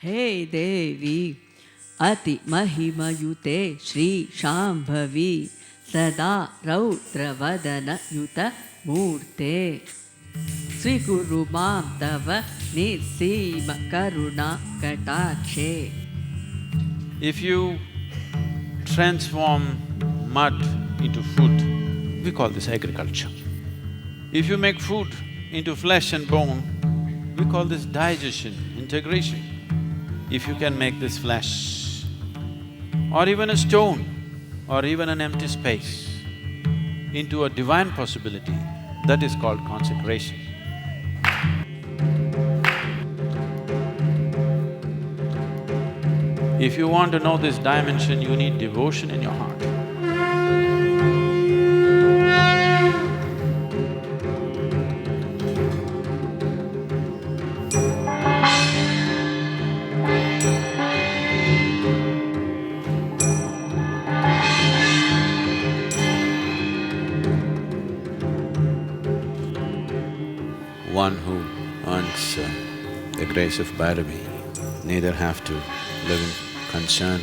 हे देवी अति महिमयुते श्री शाम्भवी सदा रौद्रवदन युत मूर्ते स्वीकुरु मां तव निस्सीम करुणा कटाक्षे. If you transform mud into food, we call this agriculture. If you make food into flesh and bone, we call this digestion, integration. If you can make this flesh, or even a stone, or even an empty space, into a divine possibility, that is called consecration. If you want to know this dimension, you need devotion in your heart. One who earns the grace of Bhairavi neither have to live in concern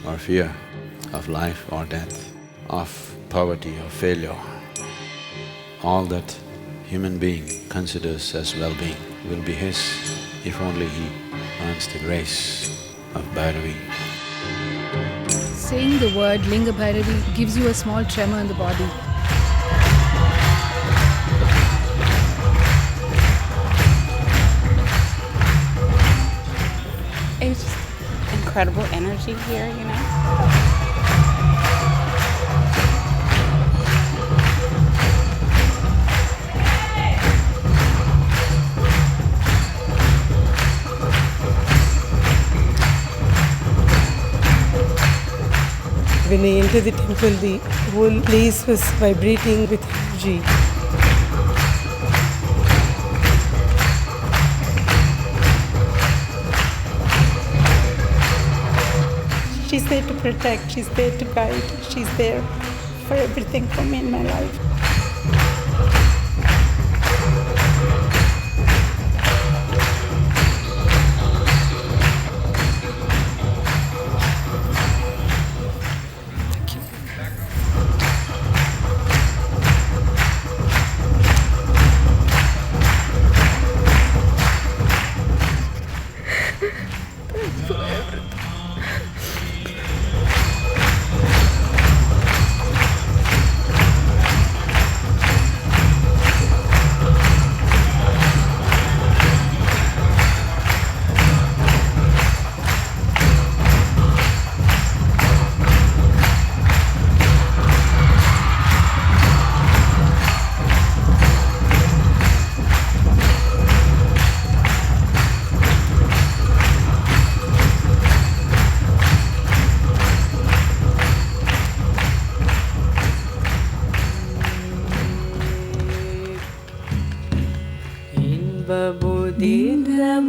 or fear of life or death, of poverty or failure. All that human being considers as well-being will be his if only he earns the grace of Bhairavi. Saying the word Linga Bhairavi gives you a small tremor in the body. It's just incredible energy here, you know? When I entered the temple, the whole place was vibrating with energy. She's there to protect, she's there to guide, she's there for everything for me in my life.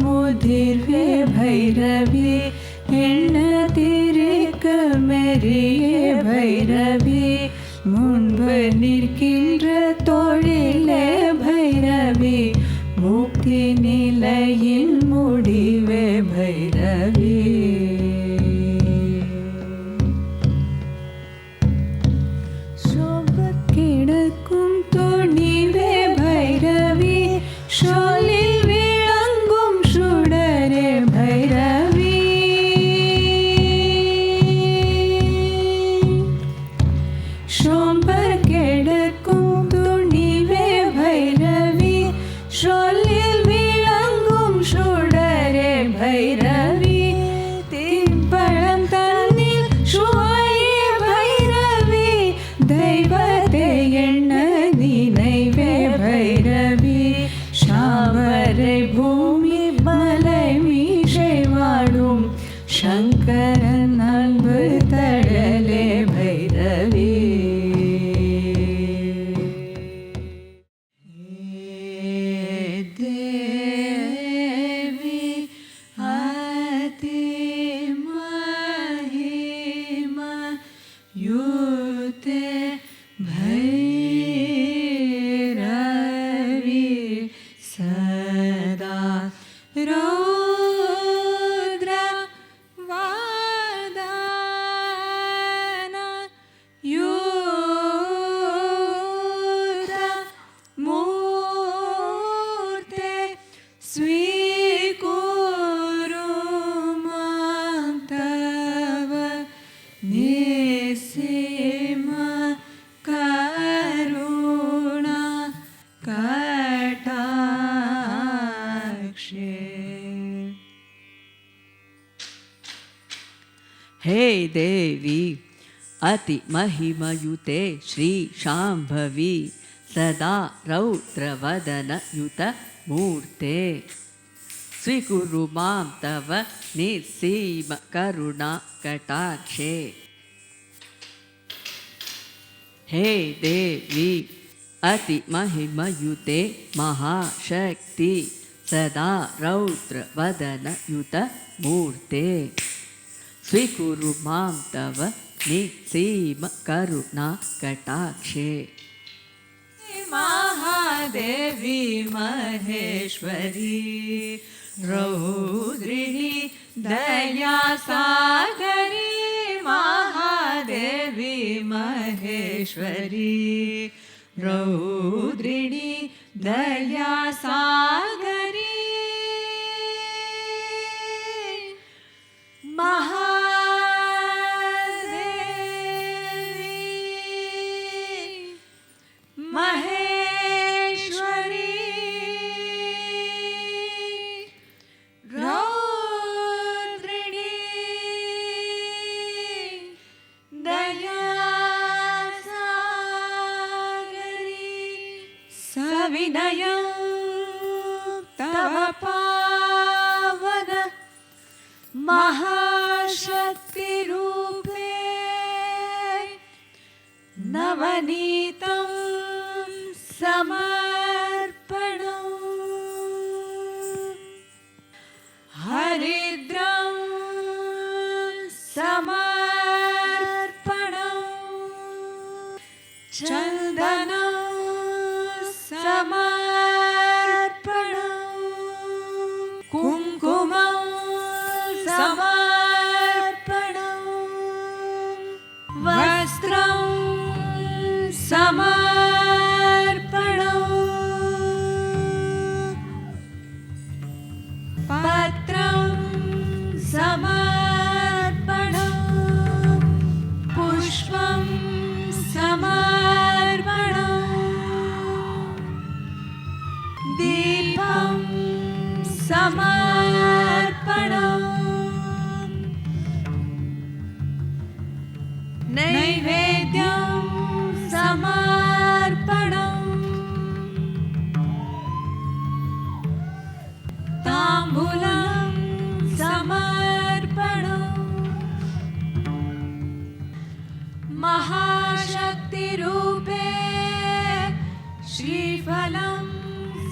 मुधिर्वे Bhairavi एण्णतिरिक्क मेरिये Bhairavi मुன்பு நிற்கின்ற தொழிலே भैरवी मुक्ति நிலையின் முடிவே भैरवी சோபக் கிடக்கும் துணிவே भैरवी ஷோலில் விளங்கும் சுடரே भैरवी சோம்பர் கிடக்கும் துணிவே भैरवी ஷோலில் விளங்கும் சுடரே भैरवी திப்பழம் தன்னில் சுவையே भैरवी தெய்வத்தை எண்ண நினைவே भैरवी शावरे भूमि मலை மீசை வாழும் சங்கரன் அன்பு தடலே भैरवी देवी अति महिमा युते भैरवी सदा रौद्र रक्षे। हे देवी अतिमहिमयुते श्री शाम्भवी सदा रौद्रवदनयुत मूर्ते स्वीकुरु मां तव निस्सीम करुणा कटाक्षे। हे देवी अतिमहिमयुते महाशक्ति सदा रौद्रवदनयुत मूर्ते स्वीकुरु मां तव निस्सीम करुणा कटाक्षे। महादेवी महेश्वरी रौद्रिणी दया सागरी महादेवी महेश्वरी रौद्रिणी दया सागरी विनयं तव पावन महाशक्तिरूपे नवनीतं समर्पणम् हरिद्रं समर्पणम् चन्दनं समर्पणम् कुङ्कुमं समर्पणम् वस्त्रं समर्पणम् पत्रं समर्पणम् पुष्पं समर्पणम् दीपं समर्पणम् नैवेद्यं समर्पणम् ताम्बूलं समर्पणम् महाशक्तिरूपे श्रीफलं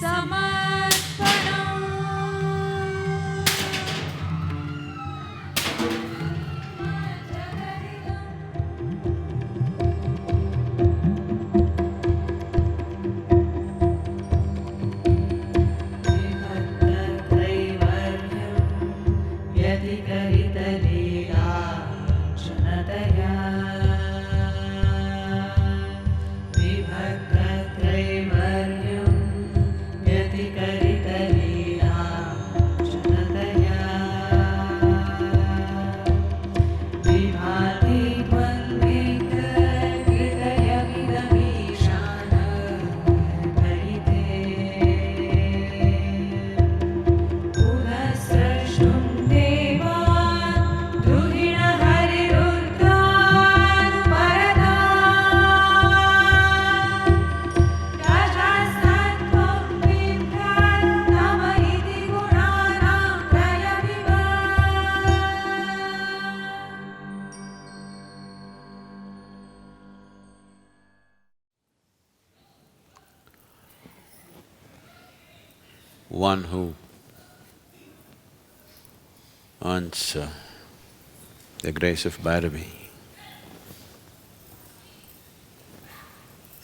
समर्पणम् व्यतिकरितलीला जनतया विभक्तत्रैवर्यं व्यतिकरितलीला जनतया विभाति त्वन्निकृतहृदयमिदमीशान परिते पुनःस्रष्टुं देवान् द्रुहिण हरिरुद्रानुपरतान् राजास्तत्त्वं बिभ्रत् नम इति गुणानां त्रयमिव। One who earns the grace of Bhairavi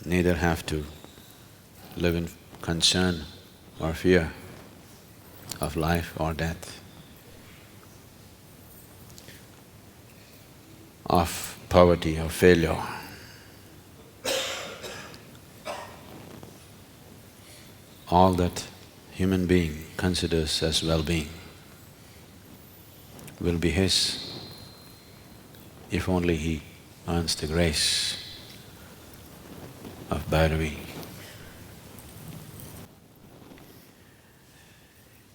neither have to live in concern or fear of life or death, of poverty or failure. All that human being considers as well-being will be his if only he earns the grace of Bhairavi.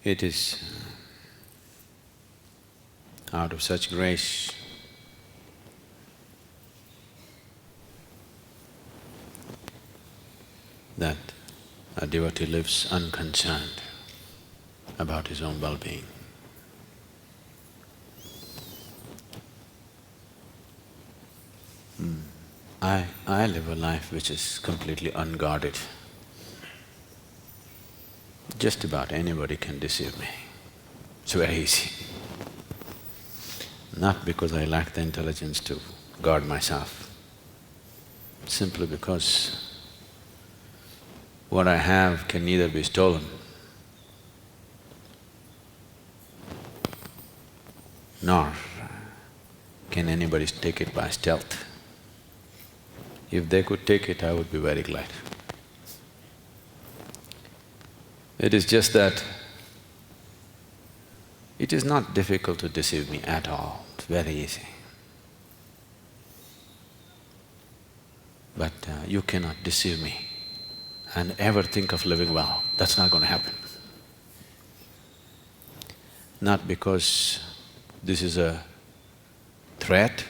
It is out of such grace that a devotee lives unconcerned about his own well-being. I live a life which is completely unguarded. Just about anybody can deceive me. It's very easy. Not because I lack the intelligence to guard myself, simply because what I have can neither be stolen nor can anybody take it by stealth. If they could take it, I would be very glad. It is just that it is not difficult to deceive me at all, it's very easy. But you cannot deceive me and ever think of living well, that's not going to happen. Not because this is a threat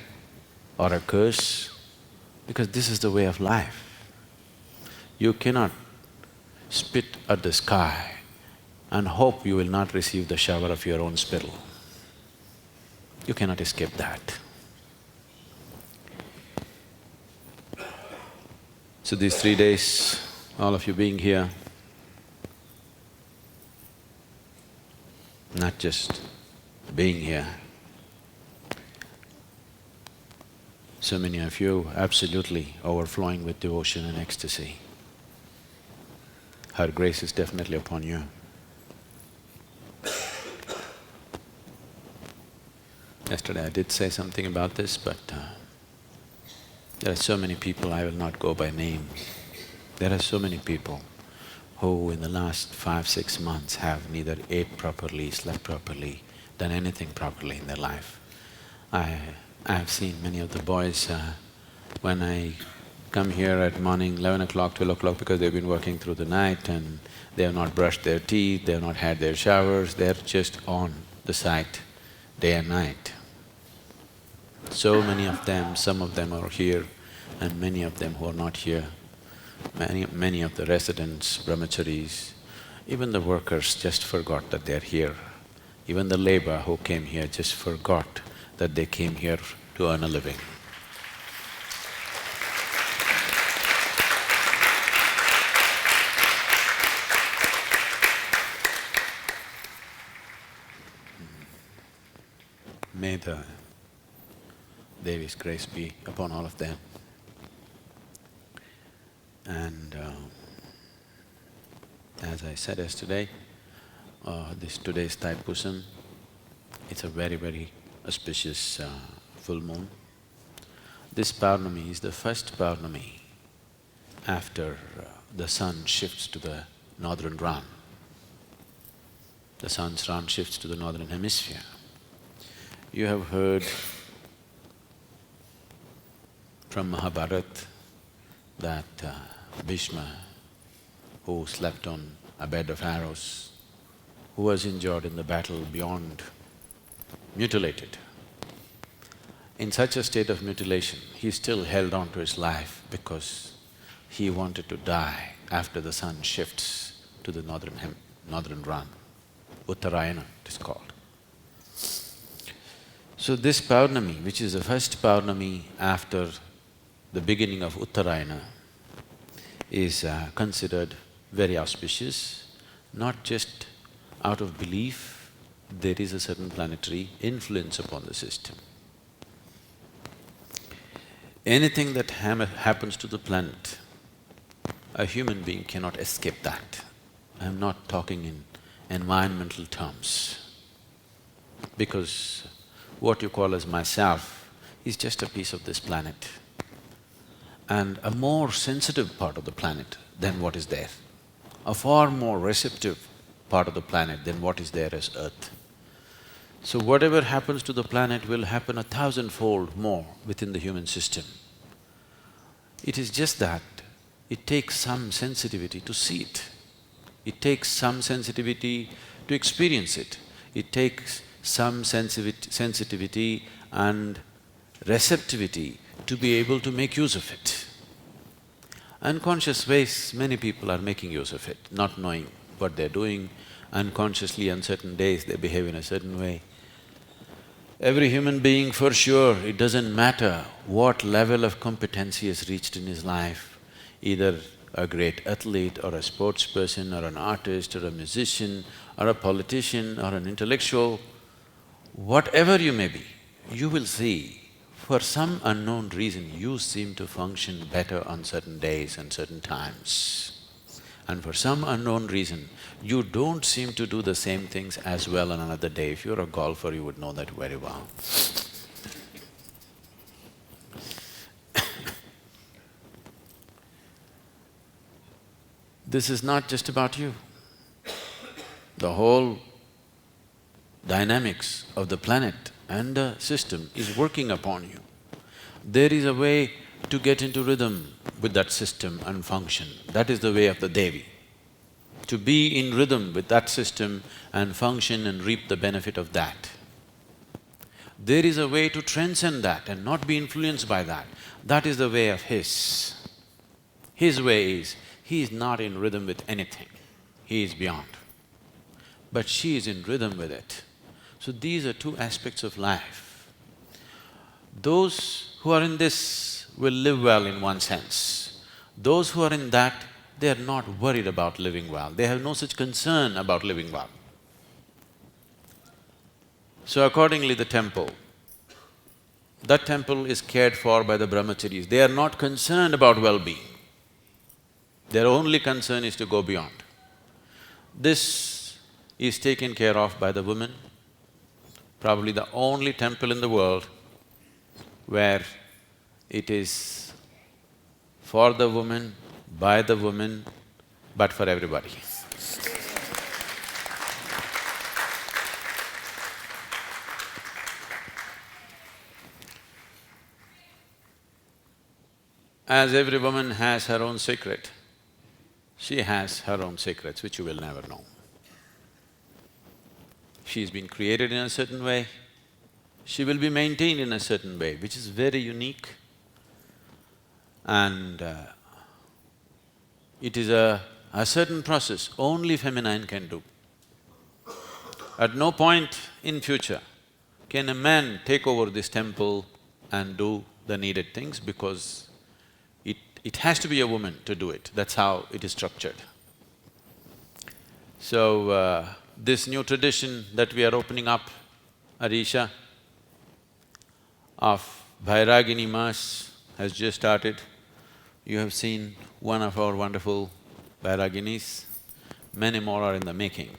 or a curse, because this is the way of life. You cannot spit at the sky and hope you will not receive the shower of your own spittle. You cannot escape that. So these 3 days, all of you being here, not just being here, so many of you absolutely overflowing with devotion and ecstasy. Her grace is definitely upon you. Yesterday I did say something about this, but there are so many people, I will not go by name. There are so many people who in the last 5–6 months have neither ate properly, slept properly, done anything properly in their life. I have seen many of the boys, when I come here at morning 11 o'clock, 12 o'clock, because they've been working through the night and they have not brushed their teeth, they have not had their showers, they're just on the site day and night. So many of them, some of them are here and many of them who are not here. Many of the residents, brahmacharis, even the workers just forgot that they're here. Even the labor who came here just forgot that they came here to earn a living. May the Devi's grace be upon all of them. And as I said yesterday, today's Taipusam, it's a very, very auspicious full moon. This Purnami is the first Purnami after the sun shifts to the northern run. The sun's run shifts to the northern hemisphere. You have heard from Mahabharata that Bhishma, who slept on a bed of arrows, who was injured in the battle beyond, mutilated. In such a state of mutilation, he still held on to his life because he wanted to die after the sun shifts to the northern run. Uttarayana it is called. So this Purnami, which is the first Purnami after the beginning of Uttarayana, is considered very auspicious, not just out of belief, there is a certain planetary influence upon the system. Anything that happens to the planet, a human being cannot escape that. I'm not talking in environmental terms, because what you call as myself is just a piece of this planet and a more sensitive part of the planet than what is there, a far more receptive part of the planet than what is there as Earth. So whatever happens to the planet will happen 1,000-fold more within the human system. It is just that it takes some sensitivity to see it. It takes some sensitivity To experience it, it takes some sensitivity and receptivity to be able to make use of it. Unconscious ways, many people are making use of it, not knowing what they're doing. Unconsciously on certain days they behave in a certain way. Every human being, for sure, it doesn't matter what level of competence he has reached in his life, either a great athlete or a sports person or an artist or a musician or a politician or an intellectual, whatever you may be, you will see, for some unknown reason, you seem to function better on certain days and certain times. And for some unknown reason, you don't seem to do the same things as well on another day. If you're a golfer, you would know that very well. This is not just about you. The whole dynamics of the planet and the system is working upon you. There is a way to get into rhythm with that system and function. That is the way of the Devi. To be in rhythm with that system and function and reap the benefit of that. There is a way to transcend that and not be influenced by that. That is the way of his. His way is, he is not in rhythm with anything, he is beyond. But she is in rhythm with it. So these are two aspects of life. Those who are in this will live well in one sense. Those who are in that, they are not worried about living well, they have no such concern about living well. So accordingly the temple, that temple is cared for by the brahmacharis, they are not concerned about well-being. Their only concern is to go beyond. This is taken care of by the women, probably the only temple in the world where it is for the woman, by the woman, but for everybody. As every woman has her own secret, she has her own secrets which you will never know. She's been created in a certain way, she will be maintained in a certain way, which is very unique. And it is a certain process only feminine can do. At no point in future can a man take over this temple and do the needed things, because it has to be a woman to do it, that's how it is structured. So, this new tradition that we are opening up at Isha of Bhairagini Mass has just started. You have seen one of our wonderful Bhairaginis, many more are in the making.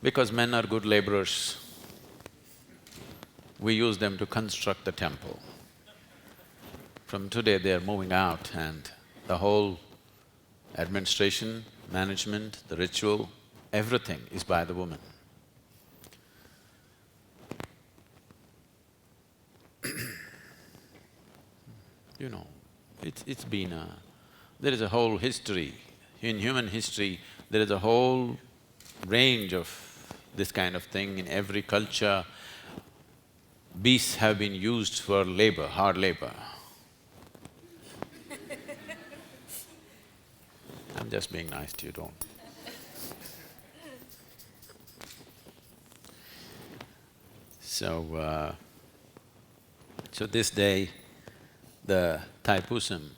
Because men are good laborers, we use them to construct the temple. From today they are moving out and the whole administration, management, the ritual, everything is by the woman. You know, it's been a… there is a whole history, in human history, there is a whole range of this kind of thing in every culture. Beasts have been used for labor, hard labor. I'm just being nice to you, don't. So, so this day, the Thaipusam,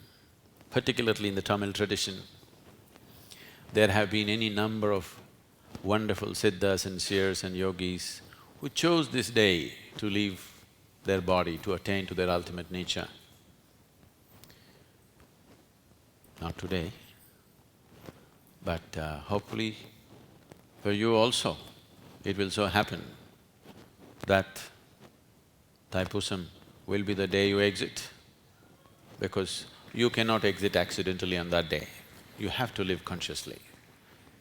particularly in the Tamil tradition, there have been any number of wonderful siddhas and seers and yogis who chose this day to leave their body to attain to their ultimate nature. Not today, but hopefully for you also, it will so happen that Thaipusam will be the day you exit, because you cannot exit accidentally on that day, you have to live consciously.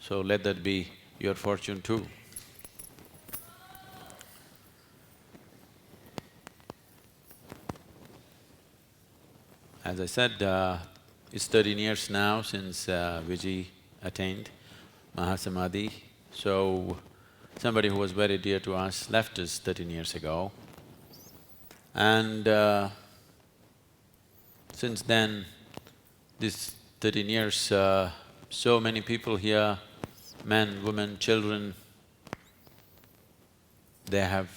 So let that be your fortune too. As I said, it's 13 years now since Vijay attained Mahasamadhi. So, somebody who was very dear to us left us 13 years ago. And since then, this 13 years, so many people here, men, women, children, they have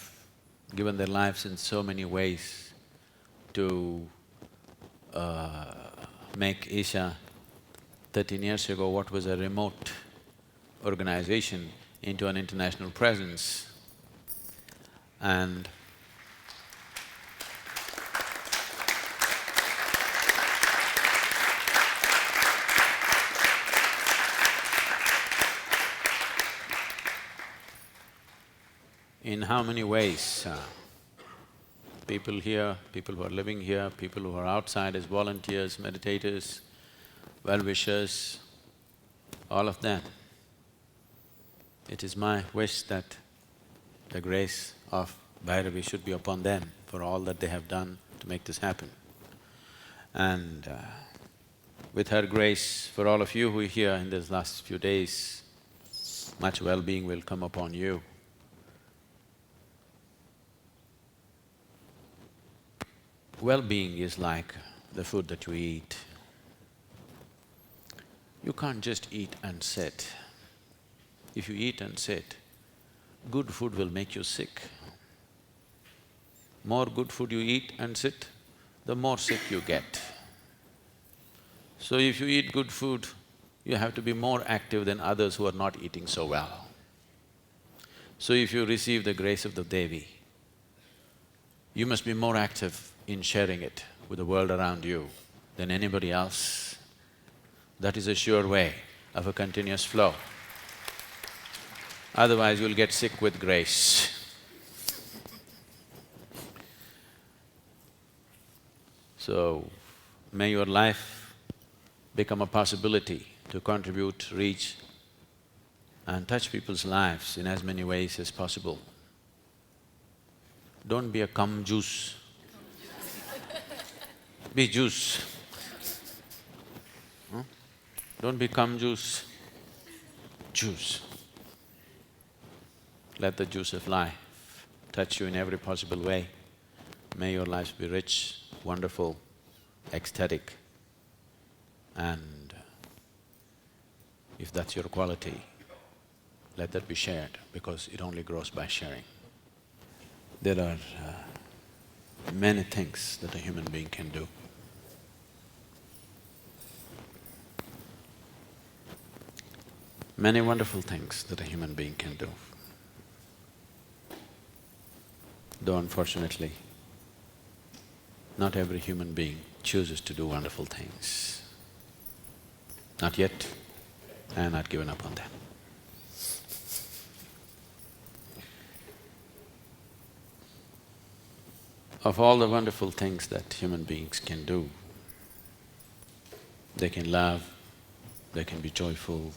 given their lives in so many ways to make Isha 13 years ago what was a remote organization into an international presence. And in how many ways people here, people who are living here, people who are outside as volunteers, meditators, well-wishers, all of them. It is my wish that the grace of Bhairavi should be upon them for all that they have done to make this happen. And with her grace, for all of you who are here in these last few days, much well-being will come upon you. Well-being is like the food that you eat. You can't just eat and sit. If you eat and sit, good food will make you sick. More good food you eat and sit, the more sick you get. So if you eat good food, you have to be more active than others who are not eating so well. So if you receive the grace of the Devi, you must be more active in sharing it with the world around you than anybody else. That is a sure way of a continuous flow. Otherwise, you'll get sick with grace. So, may your life become a possibility to contribute, reach and touch people's lives in as many ways as possible. Don't be a cum juice. Be juice. Don't be cum juice, juice. Let the juice of life touch you in every possible way. May your lives be rich, wonderful, ecstatic, and if that's your quality, let that be shared, because it only grows by sharing. There are many things that a human being can do. Many wonderful things that a human being can do. Though unfortunately, not every human being chooses to do wonderful things. Not yet, I have not given up on them. Of all the wonderful things that human beings can do, they can love, they can be joyful,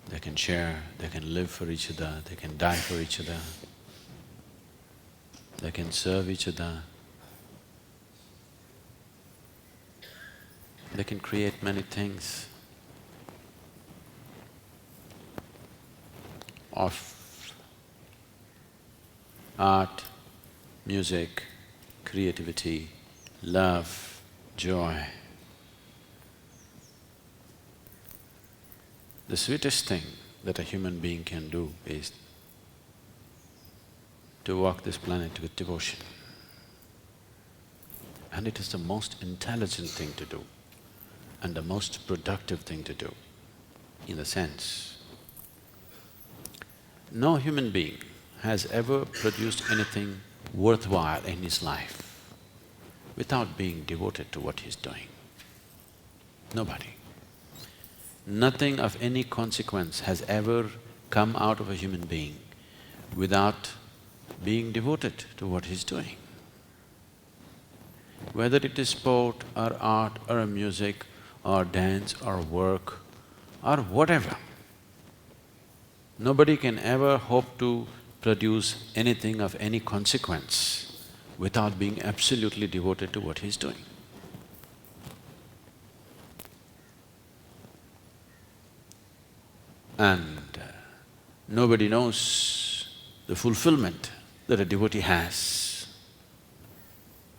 they can share, they can live for each other, they can die for each other, they can serve each other, they can create many things of art, music, creativity, love, joy. The sweetest thing that a human being can do is to walk this planet with devotion. And it is the most intelligent thing to do and the most productive thing to do, in the sense, no human being has ever produced anything worthwhile in his life without being devoted to what he's doing. Nobody. Nothing of any consequence has ever come out of a human being without being devoted to what he's doing. Whether it is sport or art or music or dance or work or whatever, nobody can ever hope to produce anything of any consequence without being absolutely devoted to what he's doing. And nobody knows the fulfillment that a devotee has,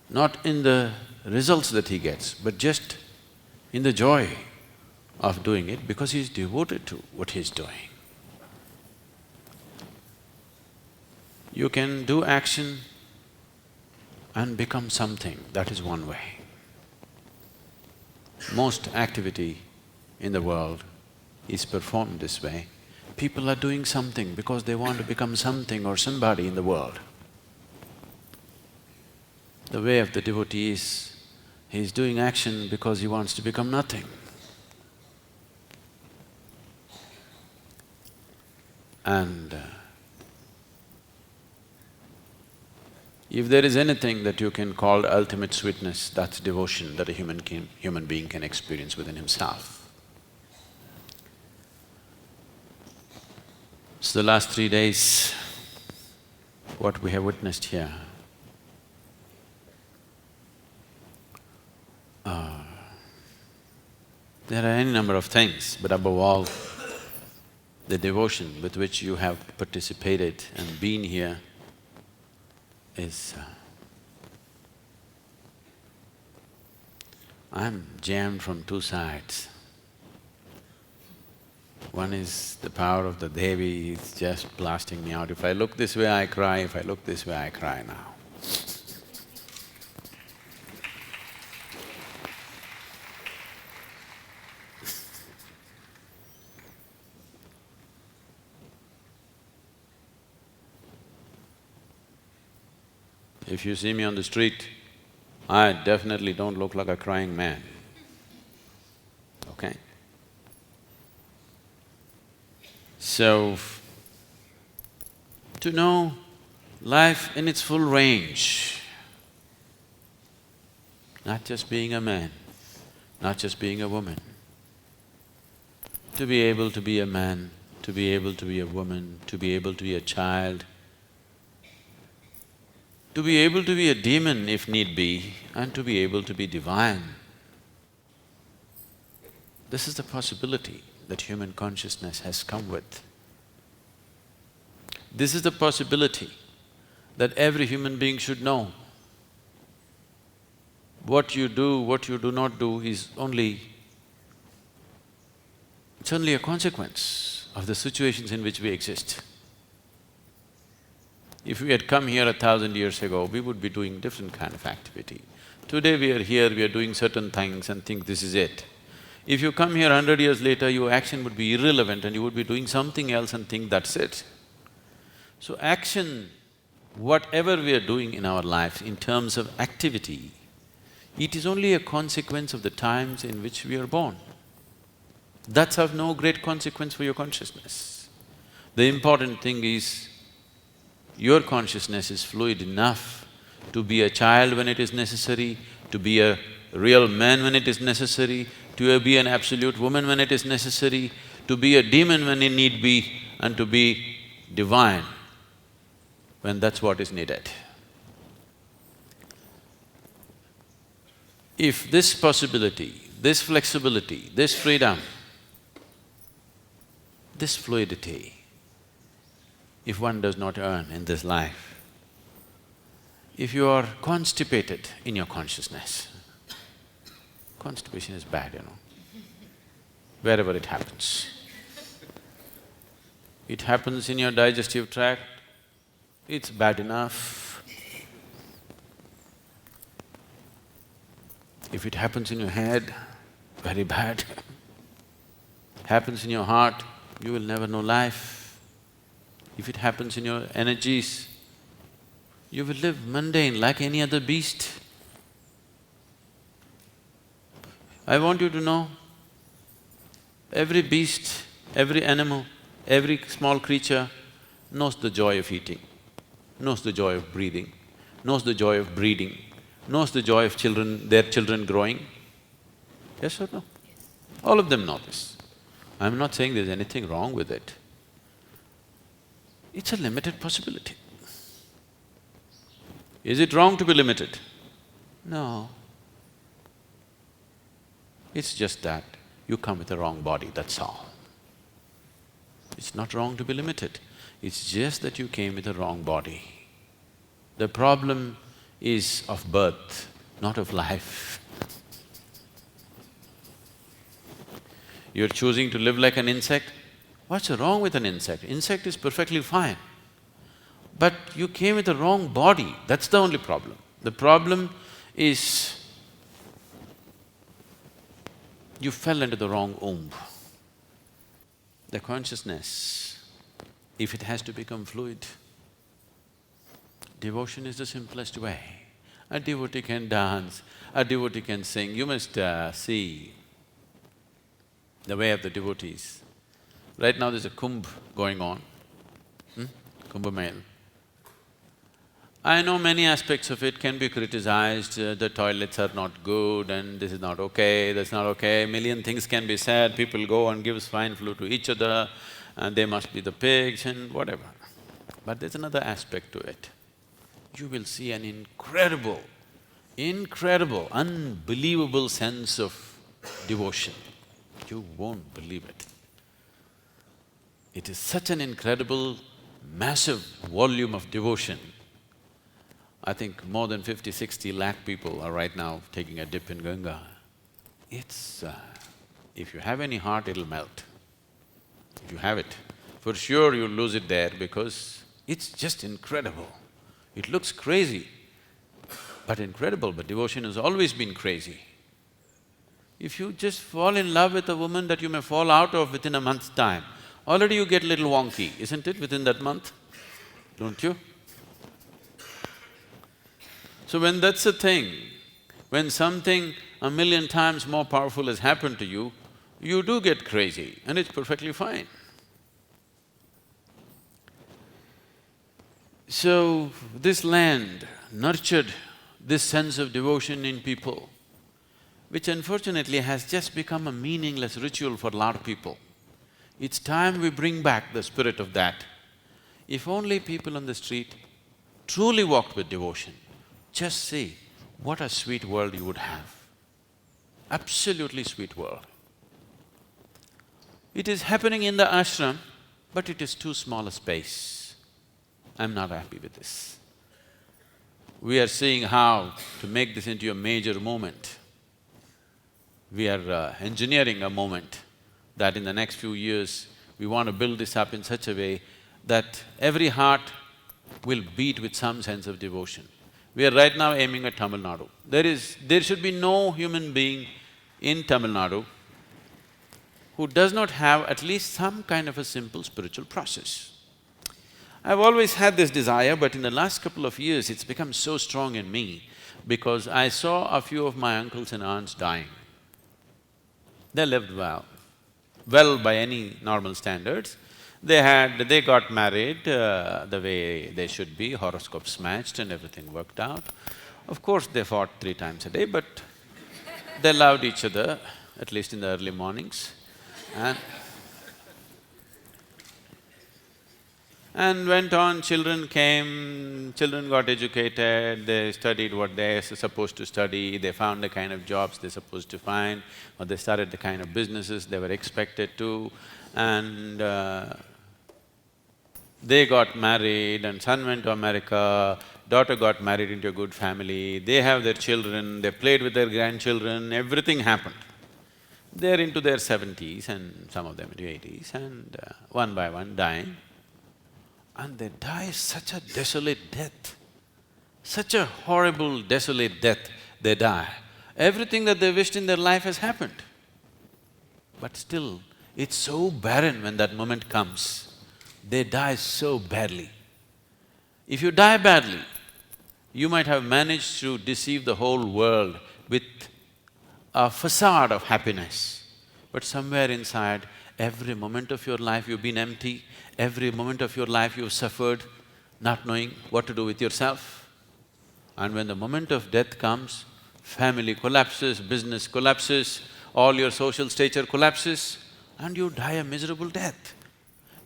not in the results that he gets, but just in the joy of doing it because he's devoted to what he's doing. You can do action and become something, that is one way. Most activity in the world is performed this way. People are doing something because they want to become something or somebody in the world. The way of the devotee is, he's doing action because he wants to become nothing. And if there is anything that you can call the ultimate sweetness, that's devotion that a human being can experience within himself. So the last 3 days, what we have witnessed here, there are any number of things, but above all, the devotion with which you have participated and been here is… I'm jammed from two sides. One is the power of the Devi, it's just blasting me out. If I look this way, I cry, if I look this way, I cry now. If you see me on the street, I definitely don't look like a crying man, okay? So, to know life in its full range, not just being a man, not just being a woman, to be able to be a man, to be able to be a woman, to be able to be a child, to be able to be a demon if need be, and to be able to be divine. This is the possibility that human consciousness has come with. This is the possibility that every human being should know. What you do, what you do not do is only… it's only a consequence of the situations in which we exist. If we had come here 1,000 years ago, we would be doing different kind of activity. Today we are here, we are doing certain things and think this is it. If you come here 100 years later, your action would be irrelevant and you would be doing something else and think that's it. So action, whatever we are doing in our life in terms of activity, it is only a consequence of the times in which we are born. That's of no great consequence for your consciousness. The important thing is, your consciousness is fluid enough to be a child when it is necessary, to be a real man when it is necessary, to be an absolute woman when it is necessary, to be a demon when it need be, and to be divine when that's what is needed. If this possibility, this flexibility, this freedom, this fluidity, if one does not earn in this life, if you are constipated in your consciousness, constipation is bad, wherever it happens. It happens in your digestive tract, it's bad enough. If it happens in your head, very bad. Happens in your heart, you will never know life. If it happens in your energies, you will live mundane like any other beast. I want you to know, every beast, every animal, every small creature knows the joy of eating, knows the joy of breathing, knows the joy of breeding, knows the joy of their children growing. Yes or no? All of them know this. I'm not saying there's anything wrong with it. It's a limited possibility. Is it wrong to be limited? No. It's just that you come with a wrong body, that's all. It's not wrong to be limited, it's just that you came with a wrong body. The problem is of birth, not of life. You're choosing to live like an insect. What's wrong with an insect? Insect is perfectly fine. But you came with the wrong body, that's the only problem. The problem is you fell into the wrong womb. The consciousness, if it has to become fluid, devotion is the simplest way. A devotee can dance, a devotee can sing. You must see the way of the devotees. Right now there's a kumbh going on, Kumbh Mela. I know many aspects of it can be criticized, the toilets are not good and this is not okay, that's not okay, million things can be said, people go and give swine flu to each other and they must be the pigs and whatever. But there's another aspect to it. You will see an incredible, unbelievable sense of devotion. You won't believe it. It is such an incredible, massive volume of devotion. I think more than 50-60 lakh people are right now taking a dip in Ganga. It's… if you have any heart, it'll melt. If you have it, for sure you'll lose it there because it's just incredible. It looks crazy, but incredible, but devotion has always been crazy. If you just fall in love with a woman that you may fall out of within a month's time, already you get a little wonky, isn't it, within that month? Don't you? So when that's a thing, when something a million times more powerful has happened to you, you do get crazy and it's perfectly fine. So this land nurtured this sense of devotion in people, which unfortunately has just become a meaningless ritual for a lot of people. It's time we bring back the spirit of that. If only people on the street truly walked with devotion, just see what a sweet world you would have. Absolutely sweet world. It is happening in the ashram, but it is too small a space. I'm not happy with this. We are seeing how to make this into a major movement. We are engineering a moment that in the next few years, we want to build this up in such a way that every heart will beat with some sense of devotion. We are right now aiming at Tamil Nadu. There should be no human being in Tamil Nadu who does not have at least some kind of a simple spiritual process. I've always had this desire, but in the last couple of years, it's become so strong in me because I saw a few of my uncles and aunts dying. They lived well by any normal standards. They got married the way they should be, horoscopes matched and everything worked out. Of course, they fought 3 times a day, but they loved each other, at least in the early mornings. And went on, children came, children got educated, they studied what they're supposed to study, they found the kind of jobs they're supposed to find, or they started the kind of businesses they were expected to, and they got married and son went to America, daughter got married into a good family, they have their children, they played with their grandchildren, everything happened. They're into their 70s and some of them into 80s and one by one dying. And they die such a desolate death, such a horrible, desolate death they die. Everything that they wished in their life has happened. But still, it's so barren when that moment comes. They die so badly. If you die badly, you might have managed to deceive the whole world with a facade of happiness, but somewhere inside, every moment of your life you've been empty, every moment of your life you've suffered, not knowing what to do with yourself. And when the moment of death comes, family collapses, business collapses, all your social stature collapses, and you die a miserable death.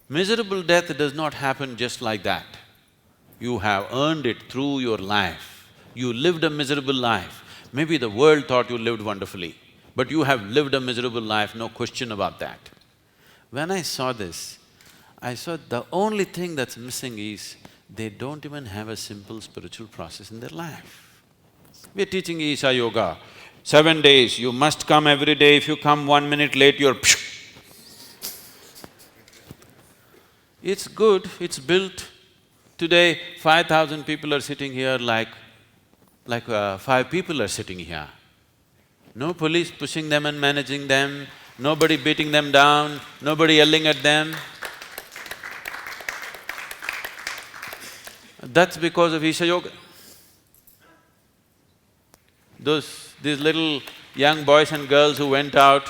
Miserable death does not happen just like that. You have earned it through your life. You lived a miserable life. Maybe the world thought you lived wonderfully, but you have lived a miserable life, no question about that. When I saw this, I saw the only thing that's missing is they don't even have a simple spiritual process in their life. We're teaching Isha Yoga. 7 days, you must come every day. If you come 1 minute late, you're pshh. It's good, it's built. Today, 5,000 people are sitting here like 5 people are sitting here. No police pushing them and managing them, nobody beating them down, nobody yelling at them. That's because of Isha Yoga. These little young boys and girls who went out,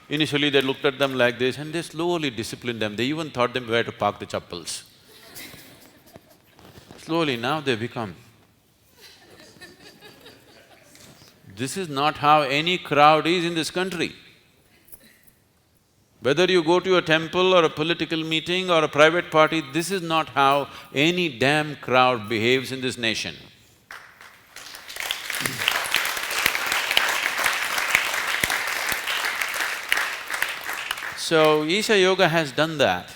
initially they looked at them like this and they slowly disciplined them. They even taught them where to park the chappals. Slowly now they become. This is not how any crowd is in this country. Whether you go to a temple or a political meeting or a private party, this is not how any damn crowd behaves in this nation. So, Isha Yoga has done that,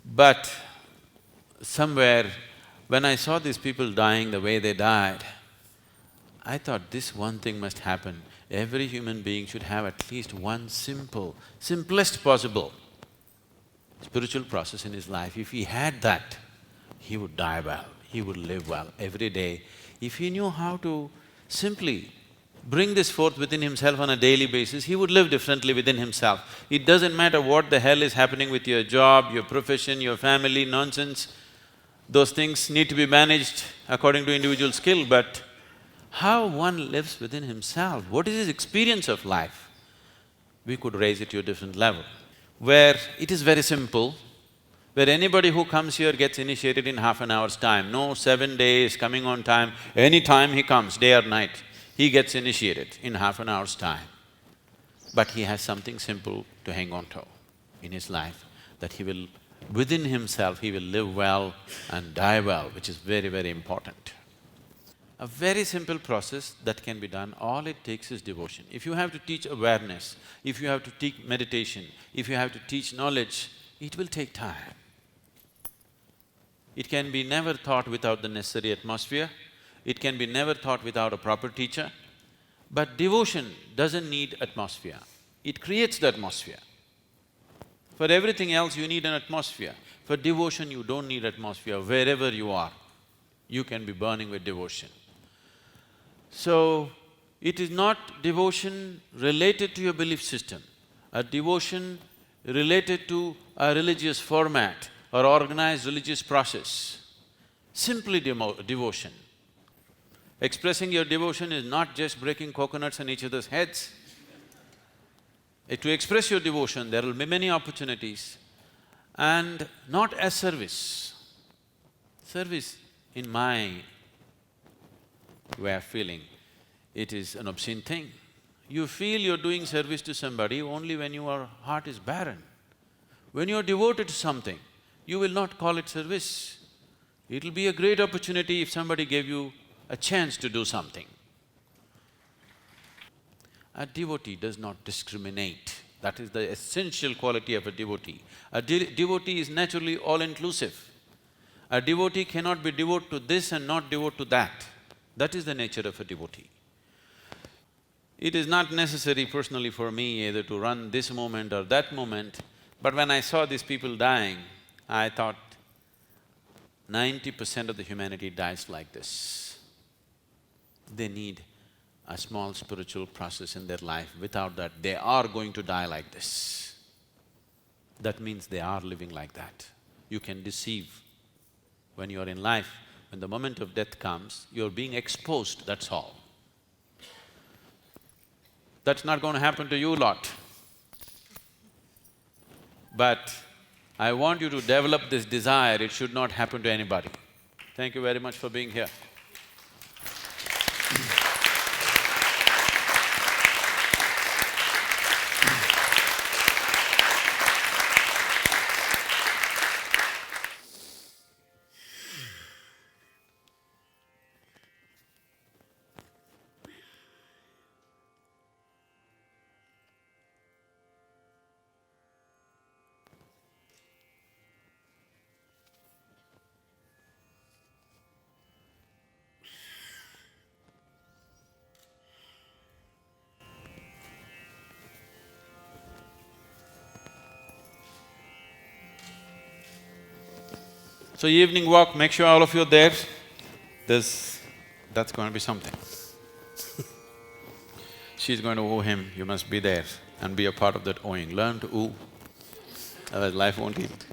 but somewhere when I saw these people dying the way they died, I thought this one thing must happen. Every human being should have at least one simplest possible spiritual process in his life. If he had that, he would die well, he would live well every day. If he knew how to simply bring this forth within himself on a daily basis, he would live differently within himself. It doesn't matter what the hell is happening with your job, your profession, your family, nonsense. Those things need to be managed according to individual skill, but how one lives within himself, what is his experience of life, we could raise it to a different level, where it is very simple, where anybody who comes here gets initiated in half an hour's time. No 7 days, coming on time, any time he comes, day or night, he gets initiated in half an hour's time. But he has something simple to hang on to in his life, that he will… within himself, he will live well and die well, which is very, very important. A very simple process that can be done, all it takes is devotion. If you have to teach awareness, if you have to teach meditation, if you have to teach knowledge, it will take time. It can be never taught without the necessary atmosphere, it can be never taught without a proper teacher, but devotion doesn't need atmosphere, it creates the atmosphere. For everything else you need an atmosphere, for devotion you don't need atmosphere, wherever you are, you can be burning with devotion. So, it is not devotion related to your belief system, a devotion related to a religious format or organized religious process. Simply devotion. Expressing your devotion is not just breaking coconuts on each other's heads. To express your devotion, there will be many opportunities, and not as service. Service, in my way of feeling, it is an obscene thing. You feel you're doing service to somebody only when your heart is barren. When you're devoted to something, you will not call it service. It'll be a great opportunity if somebody gave you a chance to do something. A devotee does not discriminate. That is the essential quality of a devotee. A devotee is naturally all-inclusive. A devotee cannot be devoted to this and not devoted to that. That is the nature of a devotee. It is not necessary personally for me either to run this moment or that moment, but when I saw these people dying, I thought, 90% of the humanity dies like this. They need a small spiritual process in their life. Without that, they are going to die like this. That means they are living like that. You can deceive when you are in life. When the moment of death comes, you're being exposed, that's all. That's not going to happen to you lot. But I want you to develop this desire, it should not happen to anybody. Thank you very much for being here. So evening walk, make sure all of you are there. That's going to be something. She's going to owe him, you must be there and be a part of that owing. Learn to owe, otherwise life won't yield.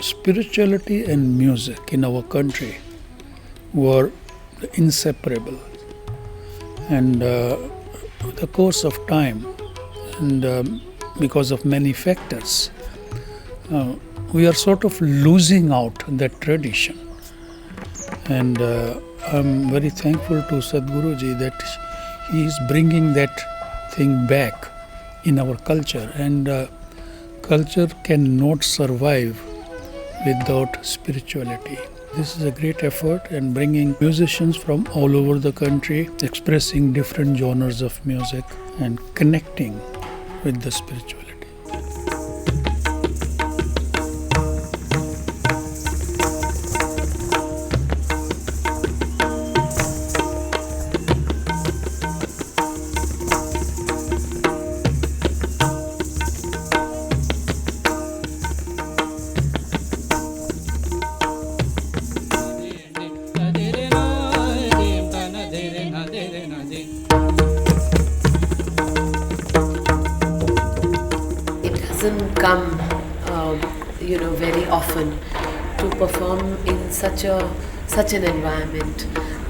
Spirituality and music in our country were inseparable, and the course of time and because of many factors, we are sort of losing out that tradition. And I'm very thankful to Sadhguruji that he is bringing that thing back in our culture. And culture cannot survive without spirituality. This is a great effort in bringing musicians from all over the country, expressing different genres of music and connecting with the spirituality. Doesn't come, very often to perform in such an environment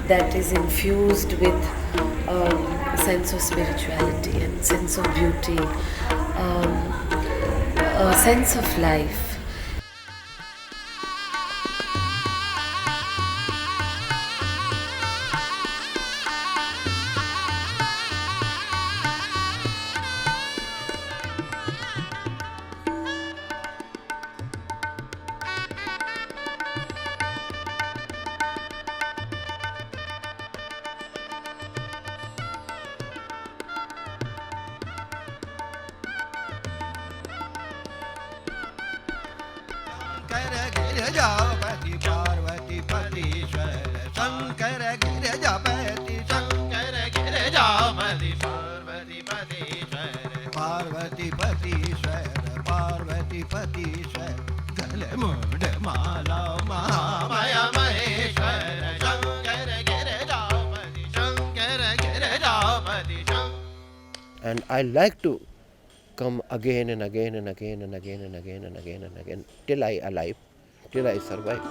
that is infused with a sense of spirituality and sense of beauty, a sense of life. Girijapati Parvati पतीश्वर Shankar Girijapati Shankar Girijapati Parvati पतीश्वर Parvati पतीश्वर Parvati पतीश्वर गले मुंड माला महामय Maheshwar Shankar Girijapati Shankar Girijapati And I like to come again and again and again and again and again and again and again till I alive, till I survive.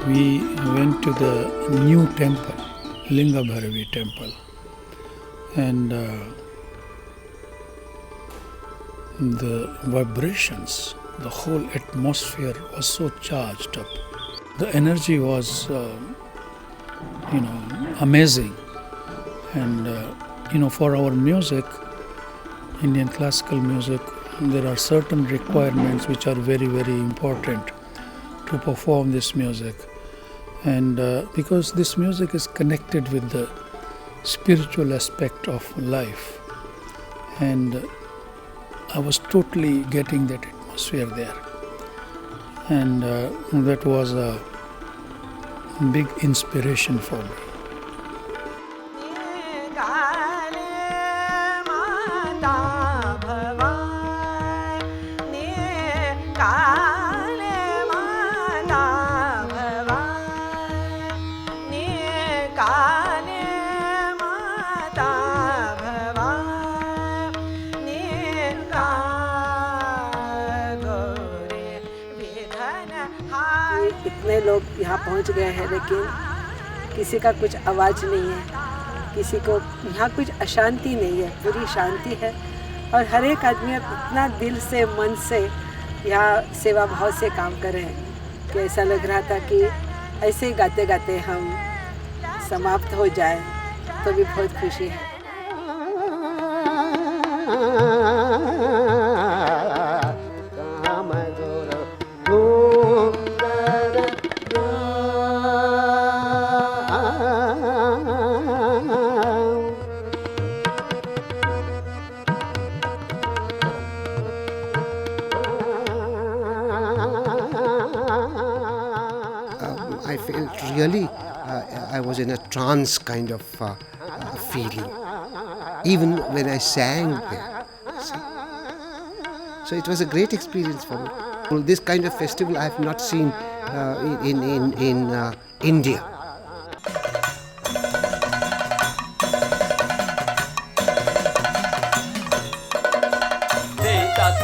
We went to the new temple, Linga Bhairavi temple, and the vibrations, the whole atmosphere was so charged up. The energy was, amazing. And, for our music, Indian classical music, there are certain requirements which are very, very important to perform this music. And because this music is connected with the spiritual aspect of life, and I was totally getting that atmosphere there. And that was a big inspiration for me. इतने लोग यहाँ पहुँच गए हैं, लेकिन किसी का कुछ आवाज़ नहीं है, किसी को यहाँ कुछ अशांति नहीं है, पूरी शांति है। और हर एक आदमी इतना दिल से, मन से यहाँ सेवा भाव से काम कर रहे हैं कि ऐसा लग रहा था कि ऐसे ही गाते गाते हम समाप्त हो जाए तो भी बहुत खुशी है। I felt really, I was in a trance kind of feeling, even when I sang there. See? So it was a great experience for me. Well, this kind of festival I have not seen in India.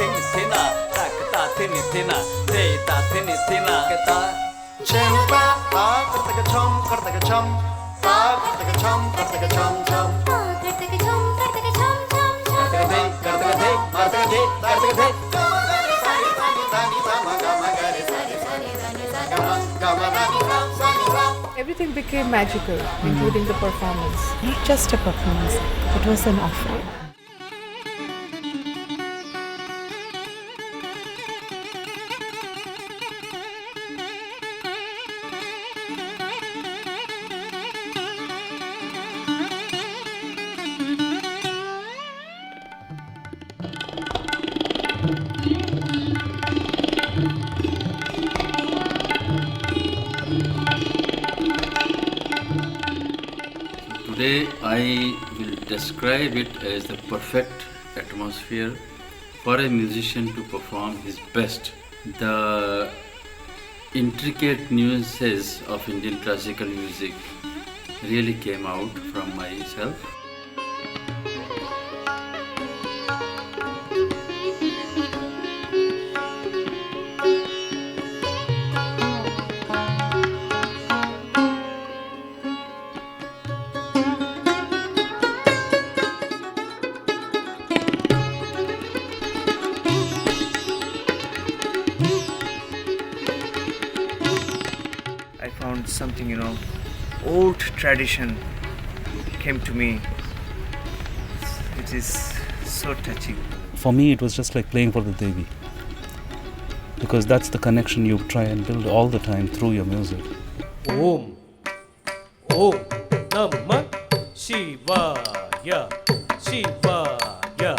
thini thina tak ta thini thina te ta thini thina ta Chempa, ta kartaga chum, kartaga chum, ta kartaga chum, kartaga chum chum. kartaga de kartaga de martaga de kartaga de Everything became magical, including the performance. Not just a performance, it was an offering. Today I will describe it as the perfect atmosphere for a musician to perform his best. The intricate nuances of Indian classical music really came out from myself. I found something, old tradition came to me. It is so touching. For me, it was just like playing for the Devi. Because that's the connection you try and build all the time through your music. Om Namah Shivaya Shivaya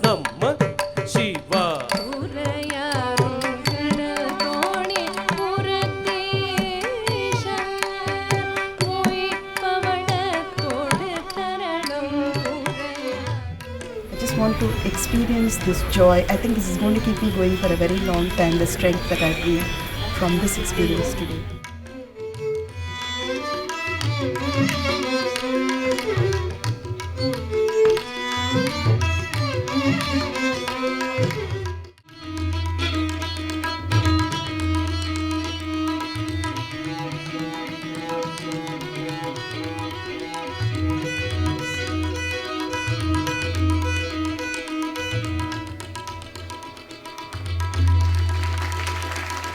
Namah Shivaya I just want to experience this joy. I think this is going to keep me going for a very long time, the strength that I feel from this experience today.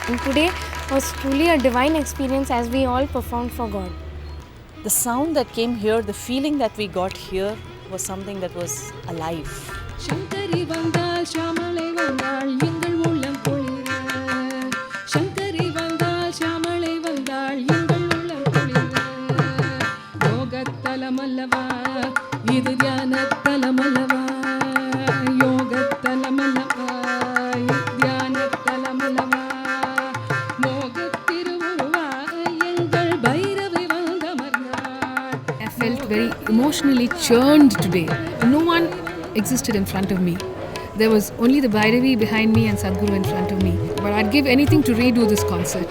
And today was truly a divine experience as we all performed for God. The sound that came here, the feeling that we got here was something that was alive. Shankari vandal shamalai vandal engal ullam kulira Shankari vandal shamalai vandal engal ullam kulira yogattalamallava idu dhyanathalamallava yogattalamallava idu dhyanathalamallava mogathiruva engal Bhairavi vandamarnal. I felt very emotionally churned today. No one existed in front of me. There was only the Bhairavi behind me and Sadhguru in front of me. But I'd give anything to redo this concert.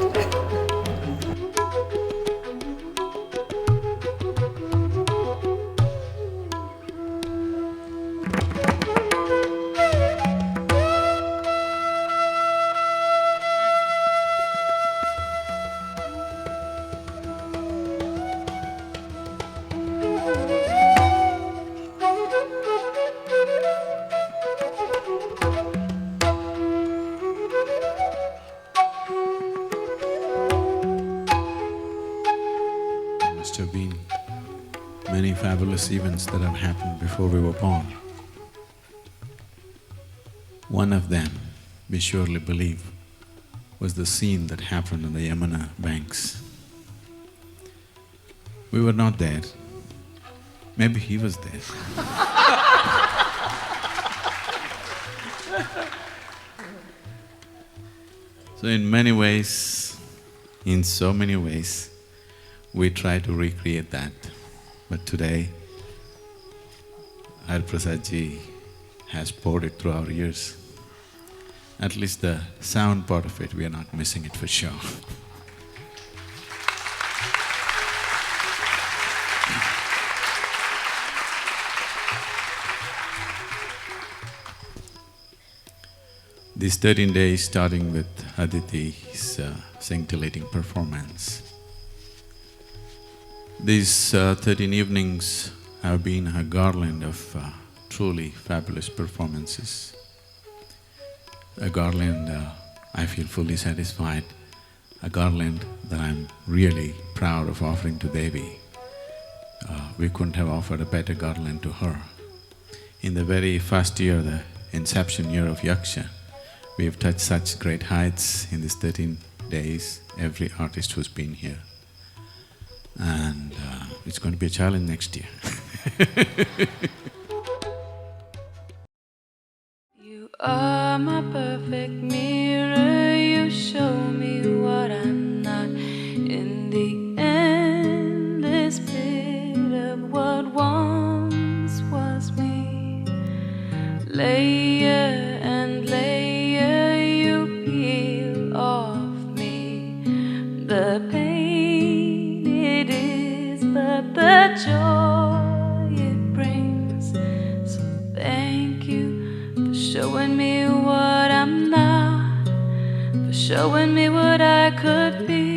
Must have been many fabulous events that have happened before we were born. One of them, we surely believe, was the scene that happened on the Yamuna banks. We were not there. Maybe he was there. So in many ways, in so many ways, we try to recreate that. But today, Har Prasad ji has poured it through our ears. At least the sound part of it, we are not missing it for sure. These 13 days starting with Aditi's scintillating performance. These 13 evenings have been a garland of truly fabulous performances. A garland I feel fully satisfied, a garland that I'm really proud of offering to Devi. We couldn't have offered a better garland to her. In the very first year, the inception year of Yaksha, we have touched such great heights in these 13 days, every artist who's been here. And it's going to be a challenge next year. You are my perfect mirror, you show me what I'm not. In the endless pit of what once was me, layer and layer you peel off me. The pain it is, but the joy it brings. So thank you for showing me what I'm not, for showing me what I could be.